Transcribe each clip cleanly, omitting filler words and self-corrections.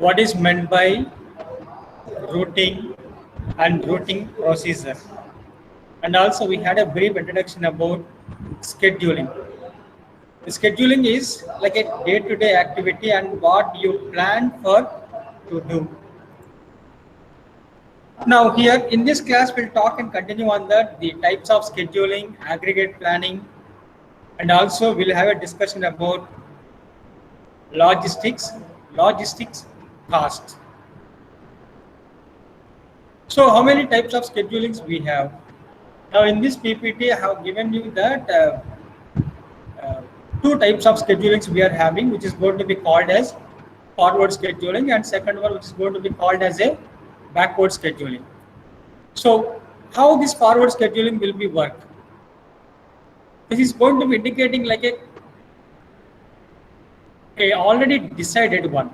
what is meant by routing and routing procedure. And also we had a brief introduction about scheduling. The scheduling is like a day-to-day activity and what you plan for to do. Now here in this class we'll talk and continue on the types of scheduling, aggregate planning, and also we'll have a discussion about logistics cost. So how many types of schedulings we have? Now in this PPT I have given you that uh, two types of schedulings we are having, which is going to be called as forward scheduling, and second one which is going to be called as a backward scheduling. So how this forward scheduling will be work? This is going to be indicating like a already decided one.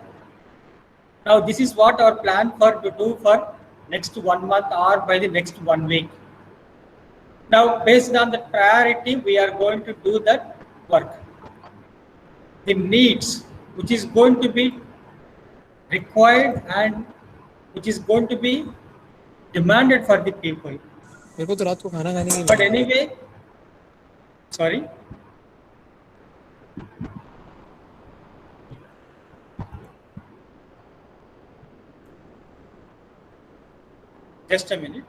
Now this is what our plan for to do for next 1 month or by the next 1 week. Now based on the priority we are going to do that work. The needs which is going to be required and which is going to be demanded for the people. But anyway, sorry. Just a minute.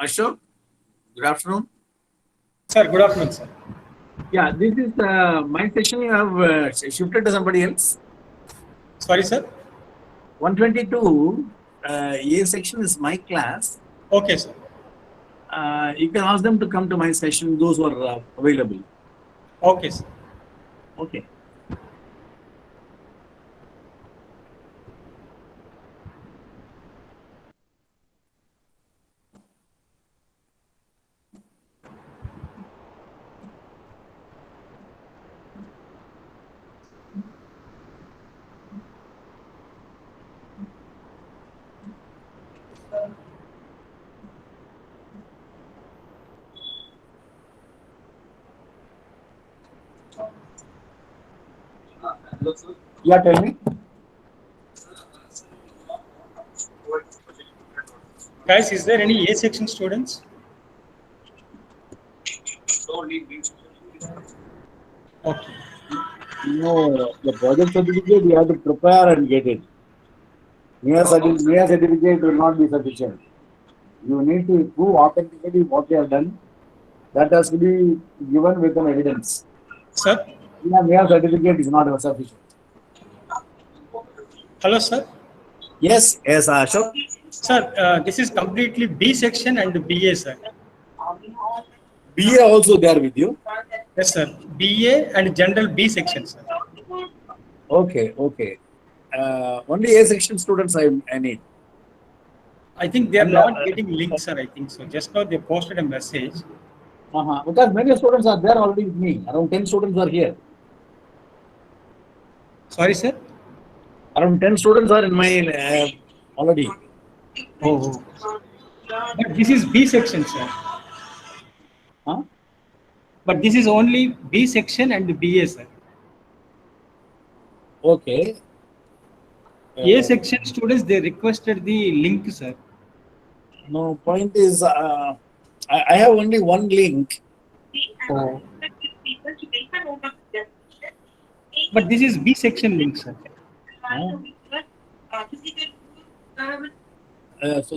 Ashok, good afternoon. Sir, good afternoon, sir. Yeah, this is my section. You have shifted to somebody else. Sorry, sir. 122 A section is my class. Okay, sir. You can ask them to come to my session, those who are available. Okay, sir. Okay. Yeah, tell me. Guys, is there any A section students? Okay. No, the project certificate you have to prepare and get it. Mere certificate will not be sufficient. You need to prove authentically what you have done. That has to be given with an evidence. Sir? Mere certificate is not sufficient. Hello, sir. Yes, Ashok. Sir, this is completely B section and BA, sir. BA also there with you? Yes, sir. BA and general B section, sir. Okay. Only A section students I need. I think they are not getting links, sir. I think so. Just now they posted a message. Because many students are there already with me. Around 10 students are here. Sorry, sir? Around 10 students are in my already. Oh. But this is B section, sir. Huh? But this is only B section and BA, sir. Okay. A section students, they requested the link, sir. No, point is, I have only one link. Oh. But this is B section link, sir.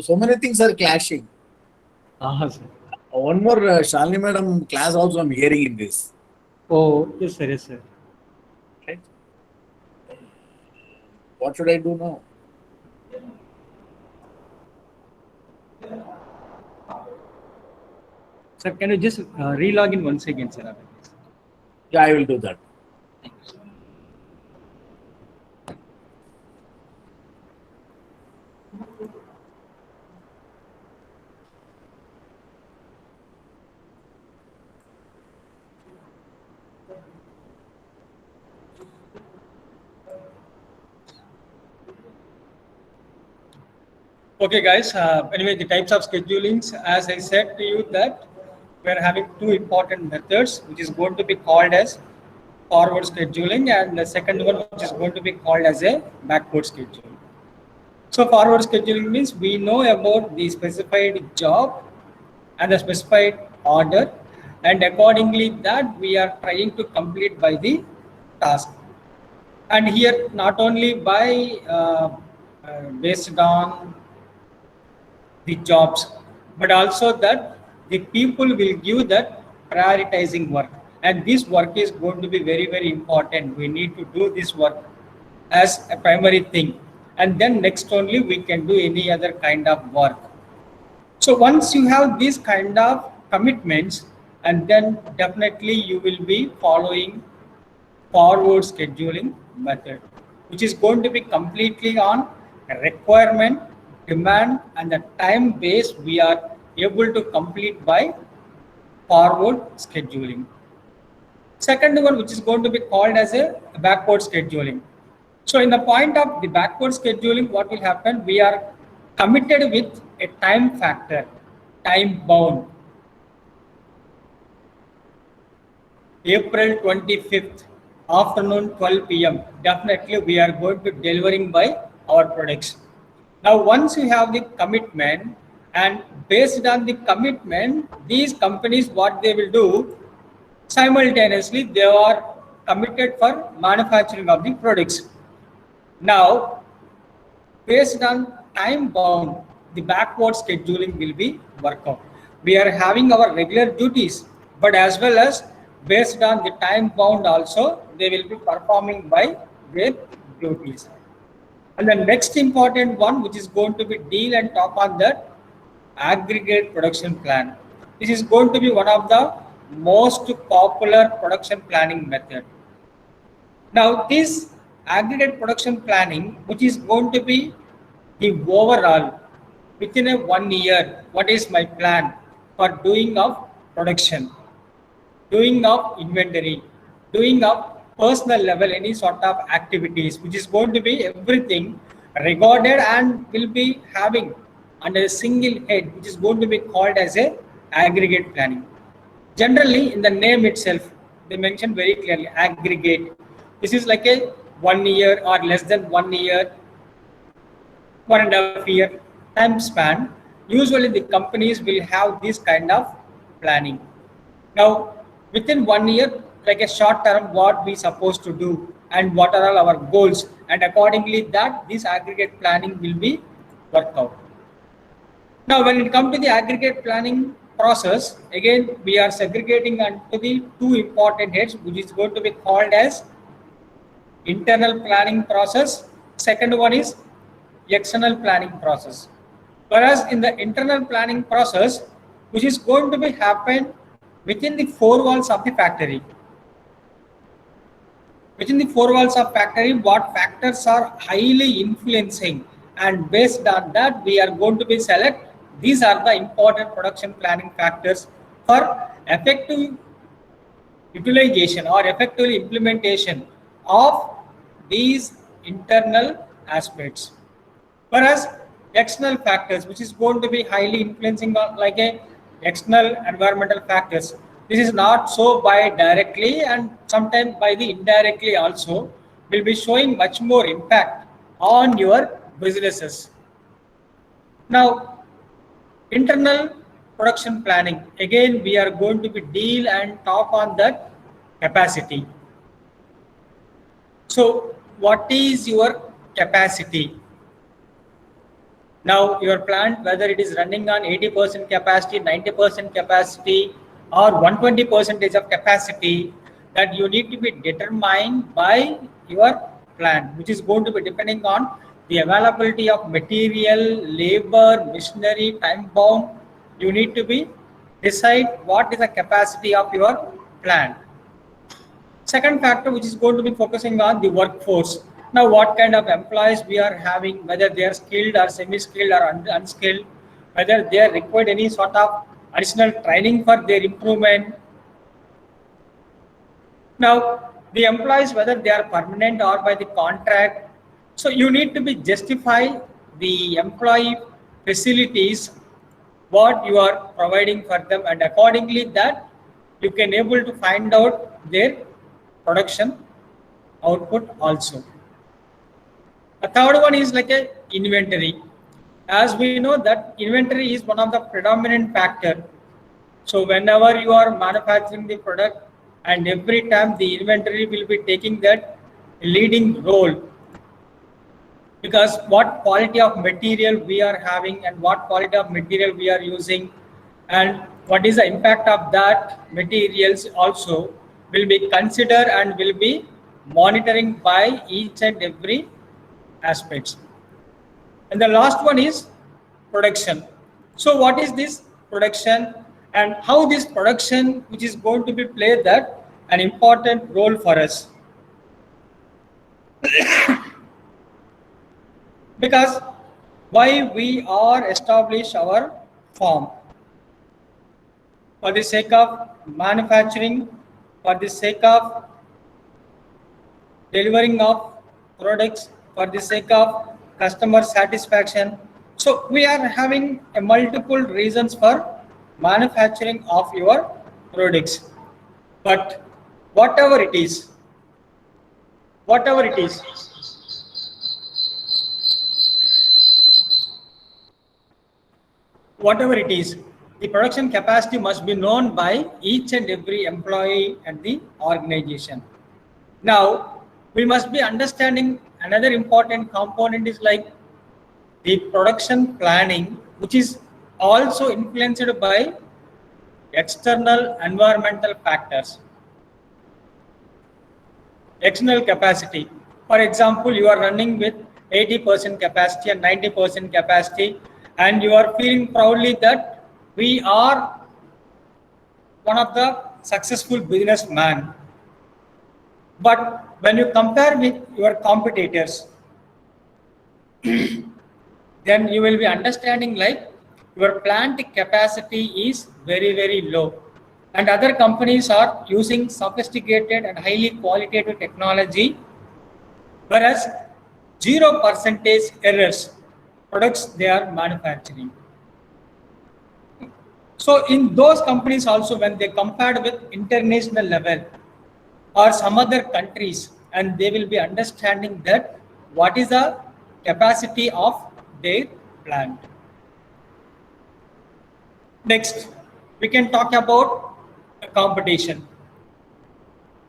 So many things are clashing. Sir. One more Shalini madam class also I'm hearing in this. Oh, yes, sir, yes, sir. Right? What should I do now? Sir, can you just re-log in once again, sir? Yeah, I will do that. Okay, guys. Anyway, the types of schedulings, as I said to you, that we are having two important methods, which is going to be called as forward scheduling, and the second one, which is going to be called as a backward scheduling. So forward scheduling means we know about the specified job and the specified order, and accordingly that we are trying to complete by the task. And here not only by based on the jobs, but also that the people will give that prioritizing work, and this work is going to be very, very important. We need to do this work as a primary thing, and then next only we can do any other kind of work. So once you have these kind of commitments, and then definitely you will be following forward scheduling method, which is going to be completely on requirement, demand, and the time base we are able to complete by forward scheduling. Second one, which is going to be called as a backward scheduling. So in the point of the backward scheduling, what will happen? We are committed with a time factor, time bound. April 25th, afternoon 12 p.m. Definitely we are going to delivering by our products. Now, once you have the commitment, and based on the commitment, these companies, what they will do, simultaneously they are committed for manufacturing of the products. Now, based on time bound, the backward scheduling will be worked out. We are having our regular duties, but as well as based on the time bound also, they will be performing by their duties. And the next important one, which is going to be deal and talk on that aggregate production plan. This is going to be one of the most popular production planning method. Now, this aggregate production planning, which is going to be the overall within a 1 year, what is my plan for doing of production, doing of inventory, doing of personal level any sort of activities, which is going to be everything recorded and will be having under a single head, which is going to be called as a aggregate planning. Generally, in the name itself, they mention very clearly aggregate. This is like a 1 year or less than 1 year, 1.5 year time span. Usually, the companies will have this kind of planning. Now, within 1 year, like a short term, what we supposed to do and what are all our goals, and accordingly that this aggregate planning will be worked out. Now, when it comes to the aggregate planning process, again we are segregating onto the two important heads, which is going to be called as internal planning process. Second one is external planning process. Whereas in the internal planning process, which is going to be happen within the four walls of the factory. Within the four walls of factory, what factors are highly influencing, and based on that we are going to be select. These are the important production planning factors for effective utilization or effective implementation of these internal aspects. Whereas external factors, which is going to be highly influencing on like a external environmental factors, this is not so by directly and sometimes by the indirectly also, will be showing much more impact on your businesses. Now, internal production planning. Again, we are going to be deal and talk on that capacity. So, what is your capacity? Now, your plant, whether it is running on 80% capacity, 90% capacity, or 120% of capacity, that you need to be determined by your plant, which is going to be depending on the availability of material, labor, machinery, time bound. You need to be decide what is the capacity of your plant. Second factor, which is going to be focusing on the workforce. Now, what kind of employees we are having, whether they are skilled or semi-skilled or unskilled, whether they are required any sort of additional training for their improvement. Now, the employees, whether they are permanent or by the contract. So you need to be justify the employee facilities, what you are providing for them, and accordingly that you can able to find out their production output also. A third one is like a inventory. As we know that inventory is one of the predominant factor. So whenever you are manufacturing the product, and every time the inventory will be taking that leading role, because what quality of material we are having and what quality of material we are using and what is the impact of that materials also will be considered and will be monitoring by each and every aspects. And the last one is production. So what is this production and how this production which is going to be play that an important role for us? Because why we are establish our farm? For the sake of manufacturing, for the sake of delivering of products, for the sake of customer satisfaction. So we are having a multiple reasons for manufacturing of your products. But whatever it is, whatever it is, the production capacity must be known by each and every employee at the organization. Now, we must be understanding another important component is like the production planning, which is also influenced by external environmental factors. External capacity. For example, you are running with 80% capacity and 90% capacity, and you are feeling proudly that we are one of the successful businessman. But when you compare with your competitors, then you will be understanding like your plant capacity is very, very low. And other companies are using sophisticated and highly qualitative technology, whereas 0% errors products they are manufacturing. So in those companies also, when they compared with international level or some other countries, and they will be understanding that what is the capacity of their plant. Next, we can talk about competition.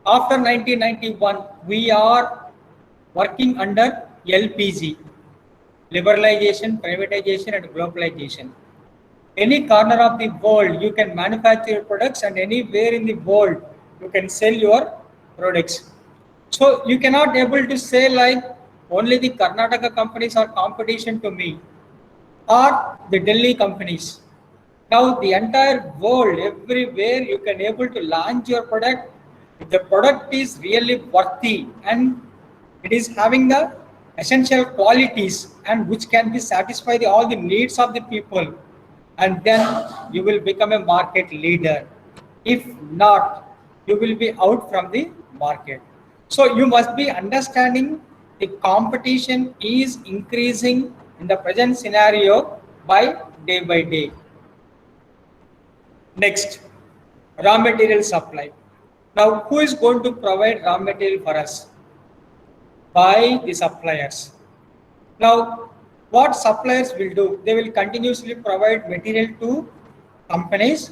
After 1991, we are working under LPG, liberalization, privatization, and globalization. Any corner of the world, you can manufacture your products, and anywhere in the world, you can sell your products. So you cannot able to say like only the Karnataka companies are competition to me or the Delhi companies. Now the entire world, everywhere you can able to launch your product. If the product is really worthy and it is having the essential qualities and which can be satisfy all the needs of the people, and then you will become a market leader. If not, you will be out from the market. So you must be understanding the competition is increasing in the present scenario by day. Next, raw material supply. Now, who is going to provide raw material for us? by the suppliers. Now, what suppliers will do? They will continuously provide material to companies,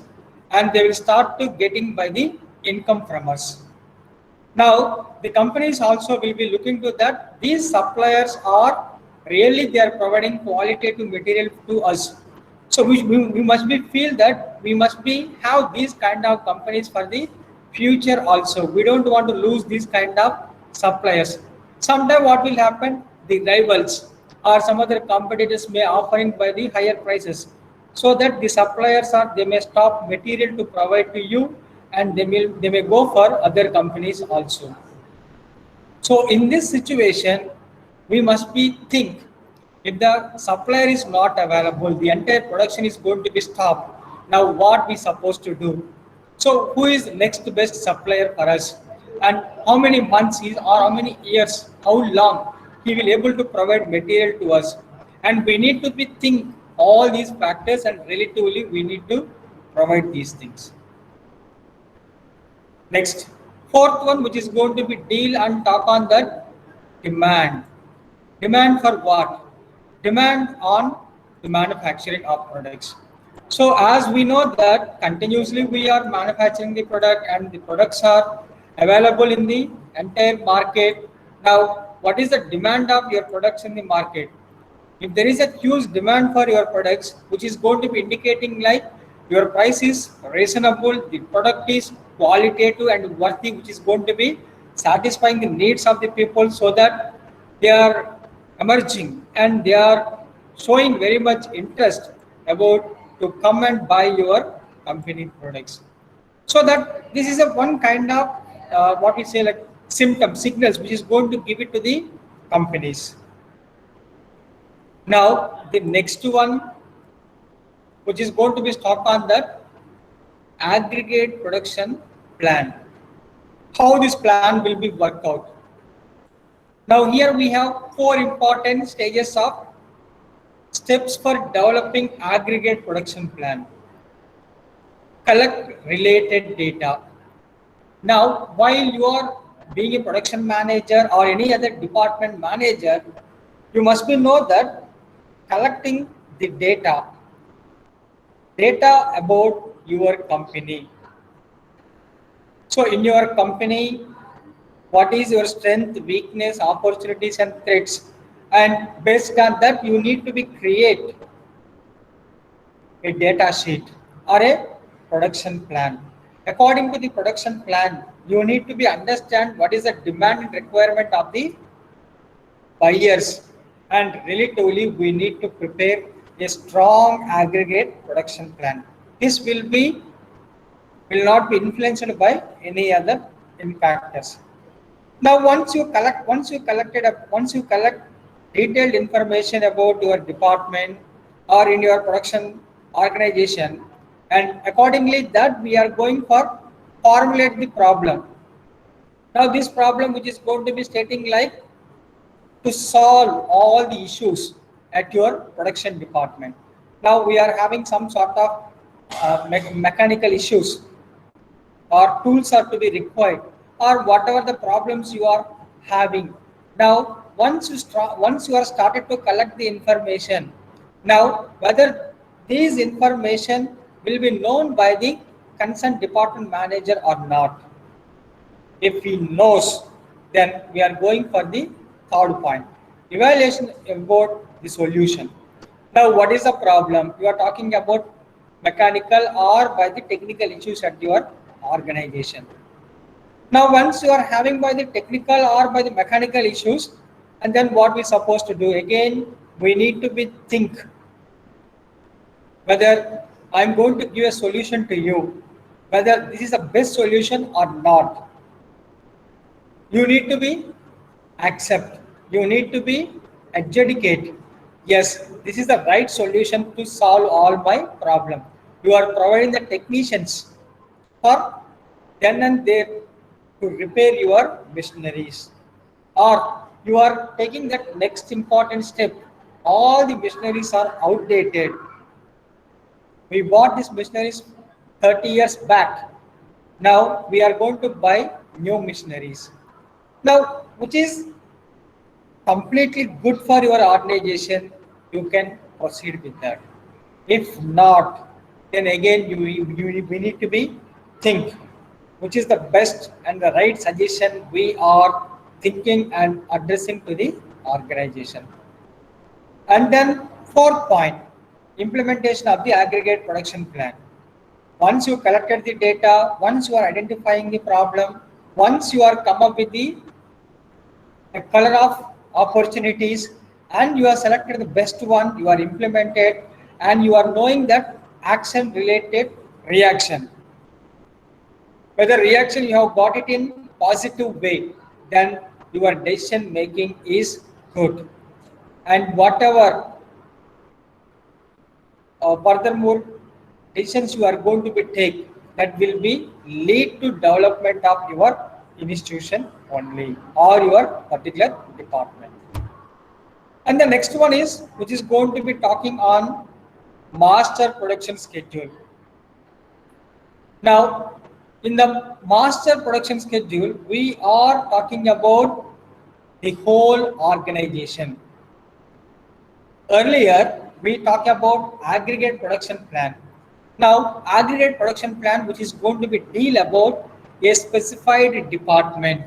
and they will start to getting by the income from us. Now, the companies also will be looking to that these suppliers are really they are providing qualitative material to us. So we must be feel that we must be have these kind of companies for the future also. We don't want to lose these kind of suppliers. Sometime what will happen? The rivals or some other competitors may offering by the higher prices, so that the suppliers are they may stop material to provide to you, and they may go for other companies also. So in this situation, we must be think, if the supplier is not available, the entire production is going to be stopped. Now what we supposed to do? So who is next best supplier for us, and how many months is or how many years, how long he will able to provide material to us? And we need to be think all these factors, and relatively we need to provide these things. Next, fourth one, which is going to be deal and talk on that demand. Demand for what? Demand on the manufacturing of products. So as we know that continuously we are manufacturing the product, and the products are available in the entire market. Now, what is the demand of your products in the market? If there is a huge demand for your products, which is going to be indicating like your price is reasonable, the product is qualitative and worthy, which is going to be satisfying the needs of the people, so that they are emerging and they are showing very much interest about to come and buy your company products. So that this is a one kind of what we say like symptom signals, which is going to give it to the companies. Now, the next one, which is going to be stock on that aggregate production plan. How this plan will be worked out. Now, here we have four important stages of steps for developing aggregate production plan. Collect related data. Now, while you are being a production manager or any other department manager, you must be know that collecting the data about your company. So in your company, what is your strength, weakness, opportunities and threats, and based on that you need to be create a data sheet or a production plan. According to the production plan, you need to be understand what is the demand and requirement of the buyers, and relatively we need to prepare a strong aggregate production plan. This will not be influenced by any other factors. Now once you collect detailed information about your department or in your production organization, and accordingly that we are going for formulate the problem. Now this problem, which is going to be stating like to solve all the issues at your production department. Now we are having some sort of mechanical issues, or tools are to be required, or whatever the problems you are having. Now once you are started to collect the information, now whether these information will be known by the concerned department manager or not. If he knows, then we are going for the third point, evaluation about the solution. Now what is the problem? You are talking about mechanical or by the technical issues at your organization. Now once you are having by the technical or by the mechanical issues, and then what we supposed to do? Again, we need to be think whether I'm going to give a solution to you, whether this is the best solution or not. You need to be accept, you need to be adjudicate, yes, this is the right solution to solve all my problem. You are providing the technicians for then and there to repair your machineries, or you are taking that next important step. All the machineries are outdated. We bought these machineries 30 years back. Now we are going to buy new machineries. Now, which is completely good for your organization, you can proceed with that. If not, then again we need to be think which is the best and the right suggestion we are thinking and addressing to the organization. And then fourth point, implementation of the aggregate production plan. Once you collected the data, once you are identifying the problem, once you are come up with the color of opportunities and you are selected the best one, you are implemented and you are knowing that action related reaction. Whether reaction you have got it in positive way, then your decision making is good. And whatever furthermore decisions you are going to be take, that will be lead to development of your institution only or your particular department. And the next one is which is going to be talking on master production schedule. Now in the master production schedule we are talking about the whole organization. Earlier we talked about aggregate production plan. Now aggregate production plan which is going to be deal about a specified department,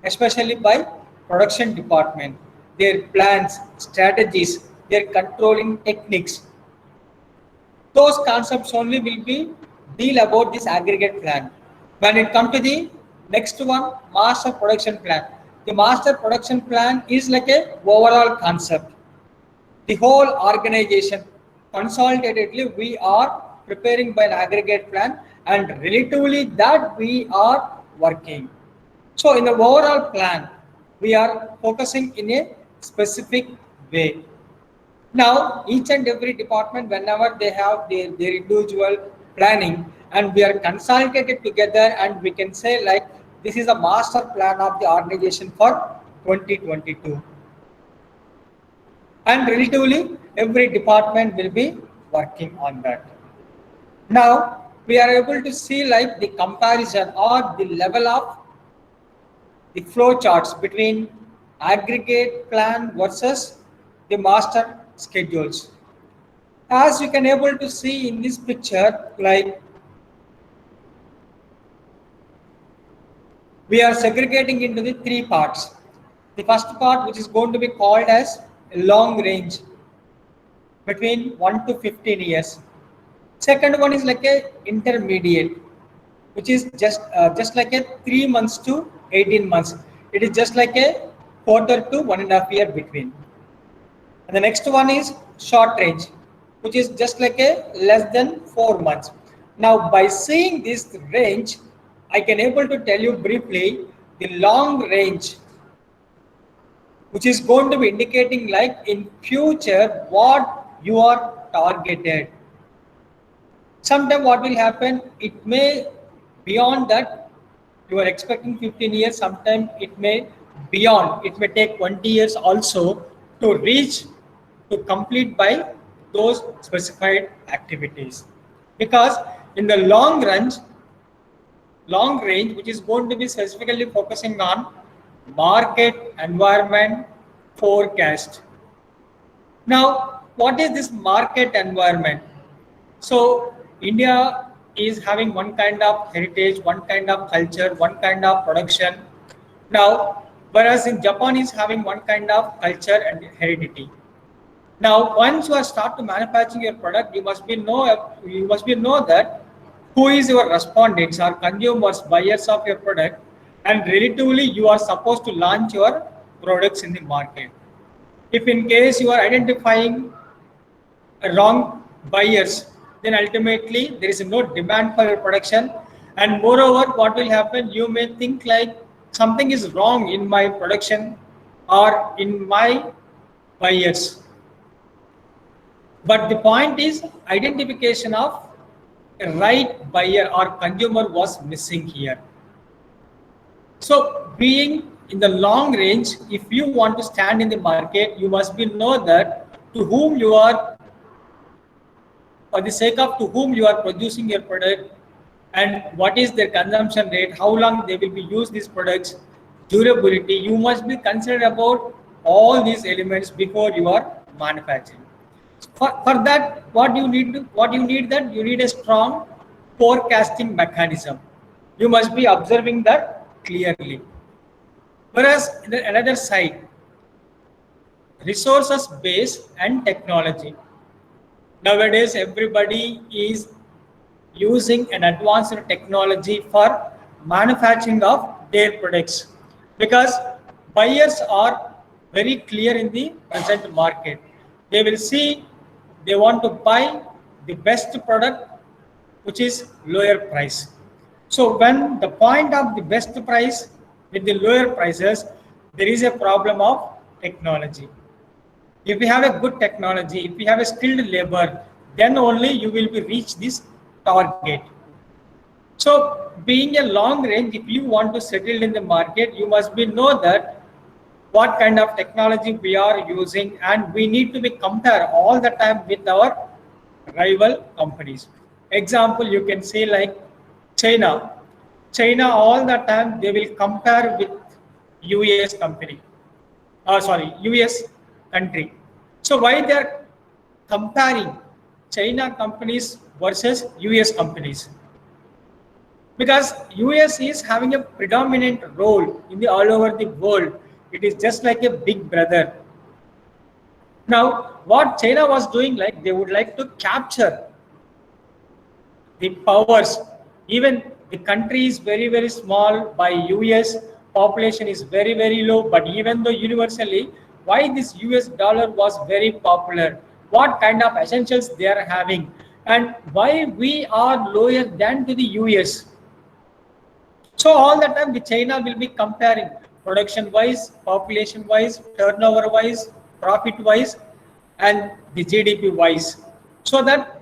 especially by production department, their plans, strategies, their controlling techniques. Those concepts only will be deal about this aggregate plan. When it comes to the next one, master production plan. The master production plan is like a overall concept. The whole organization consolidatedly we are preparing by an aggregate plan and relatively that we are working. So in the overall plan, we are focusing in a specific way. Now each and every department, whenever they have their individual planning and we are consolidated together and we can say like this is a master plan of the organization for 2022. And relatively every department will be working on that. Now we are able to see like the comparison or the level of the flow charts between aggregate plan versus the master schedules. As you can able to see in this picture, like we are segregating into the three parts. The first part which is going to be called as long range between 1 to 15 years. Second one is like a intermediate, which is just like a 3 months to 18 months. It is just like a quarter to 1.5 year between. And the next one is short range, which is just like a less than 4 months. Now by seeing this range, I can able to tell you briefly the long range, which is going to be indicating like in future what you are targeted. Sometime what will happen, it may beyond that you are expecting 15 years, sometime it may beyond, it may take 20 years also to reach to complete by those specified activities. Because in the long range, which is going to be specifically focusing on market environment forecast. Now, what is this market environment? So, India is having one kind of heritage, one kind of culture, one kind of production. Now, whereas in Japan is having one kind of culture and heredity. Now, once you are start to manufacturing your product, you must be know that who is your respondents or consumers, buyers of your product, and relatively you are supposed to launch your products in the market. If in case you are identifying wrong buyers, then ultimately there is no demand for your production, and moreover what will happen, you may think like something is wrong in my production or in my buyers. But the point is identification of a right buyer or consumer was missing here. So being in the long range, if you want to stand in the market, you must be know that to whom you are, for the sake of to whom you are producing your product, and what is their consumption rate, how long they will be use these products, durability. You must be considered about all these elements before you are manufacturing. For that, what you need that you need a strong forecasting mechanism. You must be observing that clearly. Whereas in the another side, resources base and technology. Nowadays, everybody is using an advanced technology for manufacturing of their products because buyers are very clear in the present market. They will see they want to buy the best product which is lower price. So when the point of the best price with the lower prices, there is a problem of technology. If we have a good technology, if we have a skilled labor, then only you will be reach this target. So being a long range, if you want to settle in the market, you must be know that what kind of technology we are using, and we need to be compare all the time with our rival companies. Example, you can say like China. China all the time they will compare with US company. US country. So why they are comparing China companies versus US companies? Because US is having a predominant role in the all over the world. It is just like a big brother. Now, what China was doing, like they would like to capture the powers. Even the country is very very small by US population is very very low, but even though universally, why this US dollar was very popular? What kind of essentials they are having, and why we are lower than to the US? So all the time the China will be comparing production wise, population wise, turnover wise, profit wise, and the GDP wise. So that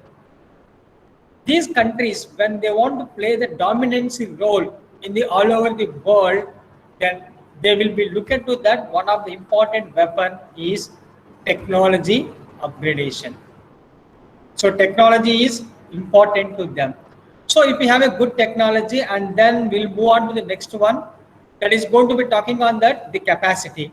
these countries, when they want to play the dominancy role in the all over the world, then they will be looking to that one of the important weapon is technology upgradation. So technology is important to them. So if we have a good technology, and then we'll move on to the next one, that is going to be talking on that the capacity.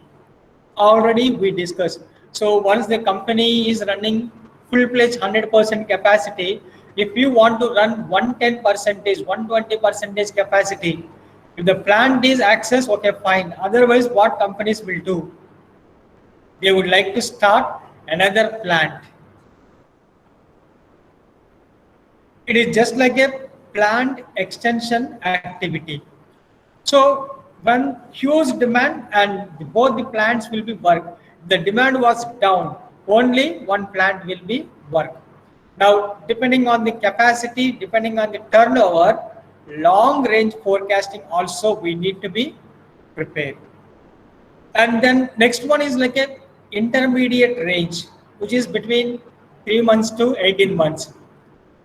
Already we discussed. So once the company is running full-fledged 100% capacity, if you want to run 110%, 120% capacity, if the plant is access, okay, fine. Otherwise, what companies will do? They would like to start another plant. It is just like a plant extension activity. So when huge demand and both the plants will be work, the demand was down, only one plant will be work. Now, depending on the capacity, depending on the turnover, long range forecasting also we need to be prepared. And then next one is like a intermediate range, which is between 3 months to 18 months.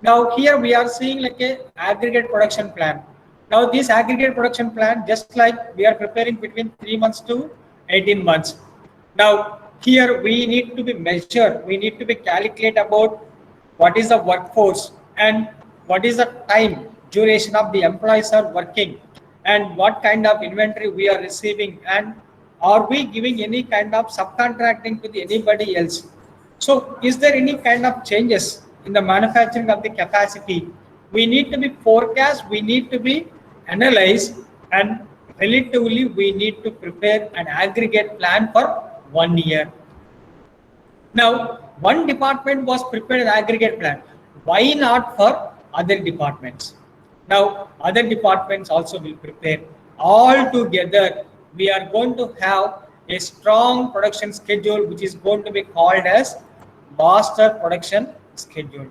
Now here we are seeing like a aggregate production plan. Now this aggregate production plan, just like we are preparing between 3 months to 18 months. Now here we need to be measured, we need to be calculate about what is the workforce and what is the time duration of the employees are working, and what kind of inventory we are receiving, and are we giving any kind of subcontracting to anybody else. So is there any kind of changes in the manufacturing of the capacity? We need to be forecast, we need to be analyzed, and relatively we need to prepare an aggregate plan for 1 year. Now, one department was prepared an aggregate plan. Why not for other departments? Now, other departments also will prepare. All together, we are going to have a strong production schedule, which is going to be called as master production schedule.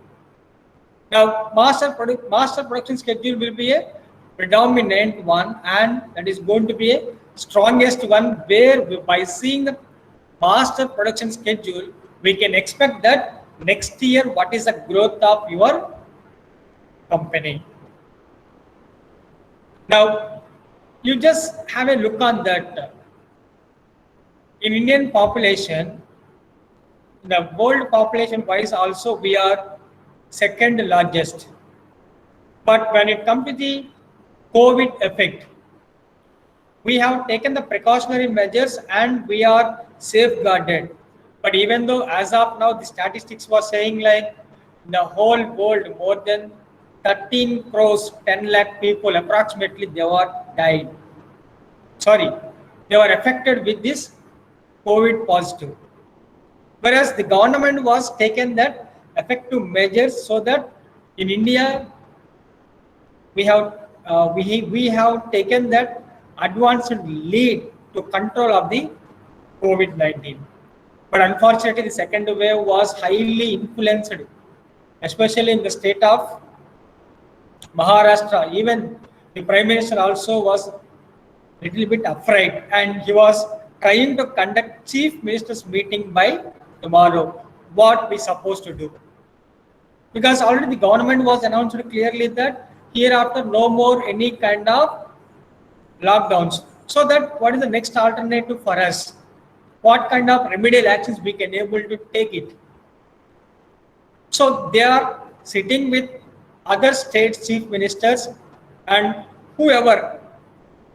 Now, master production schedule will be a predominant one, and that is going to be a strongest one, where by seeing the master production schedule, we can expect that next year what is the growth of your company. Now, you just have a look on that. In Indian population, the world population wise also we are second largest. But when it comes to the COVID effect, we have taken the precautionary measures and we are safeguarded. But even though as of now, the statistics was saying like in the whole world, more than 13 crores, 10 lakh people approximately, they were died. Sorry, they were affected with this COVID positive. Whereas the government was taken that effective measures so that in India, we have taken that advanced lead to control of the COVID-19. But unfortunately, the second wave was highly influenced, especially in the state of Maharashtra. Even the Prime Minister also was little bit afraid and he was trying to conduct Chief Minister's meeting by tomorrow. What we supposed to do? Because already the government was announced clearly that hereafter no more any kind of lockdowns. So that what is the next alternative for us? What kind of remedial actions we can able to take it? So they are sitting with other state chief ministers and whoever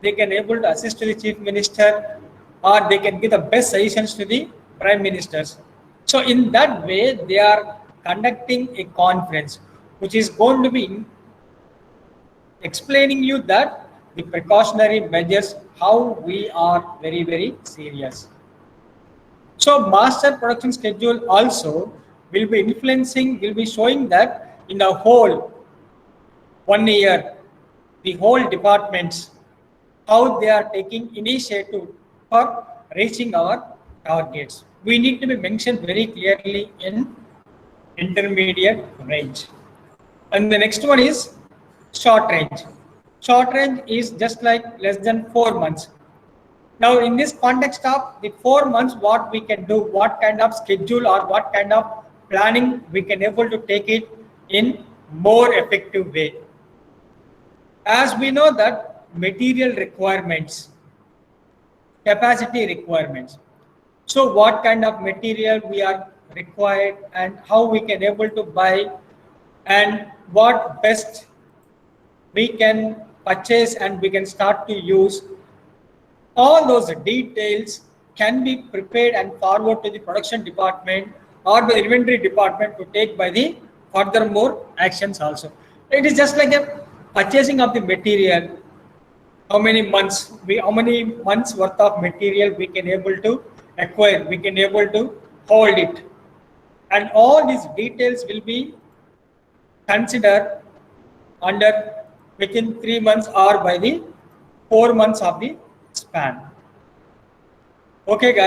they can able to assist to the chief minister or they can give the best suggestions to the prime ministers. So in that way, they are conducting a conference which is going to be explaining you that the precautionary measures, how we are very, very serious. So master production schedule also will be influencing, will be showing that in the whole 1 year, the whole departments, how they are taking initiative for reaching our targets. We need to be mentioned very clearly in intermediate range. And the next one is short range. Short range is just like less than 4 months. Now, in this context of the 4 months, what we can do, what kind of schedule or what kind of planning we can able to take it in more effective way. As we know that material requirements, capacity requirements. So what kind of material we are required and how we can able to buy and what best we can purchase and we can start to use. All those details can be prepared and forward to the production department or the inventory department to take by the furthermore actions also. It is just like a purchasing of the material. How many months worth of material we can able to acquire, we can able to hold it. And all these details will be considered under within 3 months or by the 4 months of the span. Okay, guys.